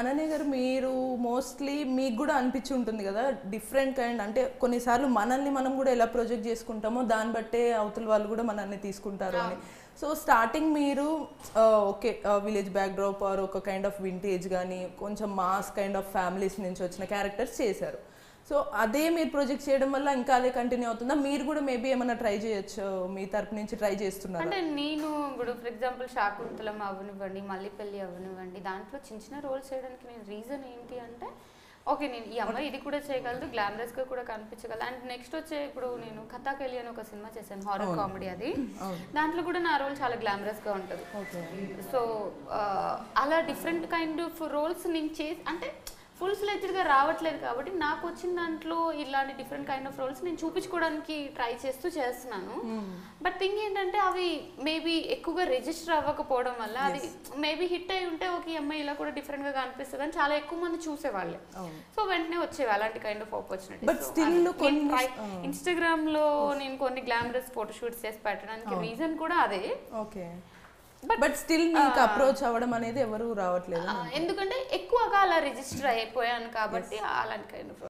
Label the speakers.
Speaker 1: అనన్య గారు, మీరు మోస్ట్లీ మీకు కూడా అనిపించి ఉంటుంది కదా డిఫరెంట్ కైండ్, అంటే కొన్నిసార్లు మనల్ని మనం కూడా ఎలా ప్రొజెక్ట్ చేసుకుంటామో దాన్ని బట్టే అవతల వాళ్ళు కూడా మనల్ని తీసుకుంటారు అని. సో స్టార్టింగ్ మీరు ఓకే విలేజ్ బ్యాక్డ్రాప్ ఆర్ ఒక కైండ్ ఆఫ్ వింటేజ్ కానీ కొంచెం మాస్ కైండ్ ఆఫ్ ఫ్యామిలీస్ నుంచి వచ్చిన క్యారెక్టర్స్ చేశారు. సో అదే మీరు ప్రొజెక్ట్ చేయడం వల్ల ఇంకా అదే కంటిన్యూ అవుతుందా? మీరు కూడా మేబీ ఏమైనా ట్రై చేయొచ్చు, మీ తరపు నుంచి ట్రై చేస్తున్నారు?
Speaker 2: అంటే నేను ఇప్పుడు ఫర్ ఎగ్జాంపుల్ శాకుంతలం అవ్వనివ్వండి, మల్లిపల్లి అవ్వనివ్వండి, దాంట్లో చిన్న చిన్న రోల్స్ చేయడానికి నేను రీజన్ ఏంటి అంటే ఓకే నేను ఈ అమ్మాయి ఇది కూడా చేయగలదు, గ్లామరస్గా కూడా కనిపించగలదు. అండ్ నెక్స్ట్ వచ్చే ఇప్పుడు నేను కథాకెళ్ళి అని ఒక సినిమా చేశాను, హారర్ కామెడీ. అది దాంట్లో కూడా నా రోల్ చాలా గ్లామరస్గా ఉంటుంది. సో అలా డిఫరెంట్ కైండ్ ఆఫ్ రోల్స్ నేను చేసి అంటే ఫుల్ ఫ్లెడ్జ్డ్గా రావట్లేదు కాబట్టి నాకు వచ్చిన దాంట్లో ఇలాంటి డిఫరెంట్ కైండ్ ఆఫ్ రోల్స్ నేను చూపించుకోవడానికి ట్రై చేస్తున్నాను. బట్ థింగ్ ఏంటంటే అవి మేబీ ఎక్కువగా రిజిస్టర్ అవ్వకపోవడం వల్ల అది మేబీ హిట్ అయి ఉంటే ఒక అమ్మాయి ఇలా కూడా డిఫరెంట్గా కనిపిస్తుంది అని చాలా ఎక్కువ మంది చూసేవాళ్ళే. సో వెంటనే వచ్చేవి అలాంటి కైండ్ ఆఫ్ ఆపర్చునిటీ. ఇన్స్టాగ్రామ్ లో నేను కొన్ని గ్లామరస్ ఫోటోషూట్స్ చేసి పెట్టడానికి రీజన్ కూడా అదే.
Speaker 1: ఓకే, బట్ స్టిల్ మీకు అప్రోచ్ అవ్వడం అనేది ఎవరు రావట్లేదు
Speaker 2: ఎందుకంటే ఎక్కువగా అలా రిజిస్టర్ అయిపోయాను కాబట్టి అలాంటి కైండ్ ఆఫ్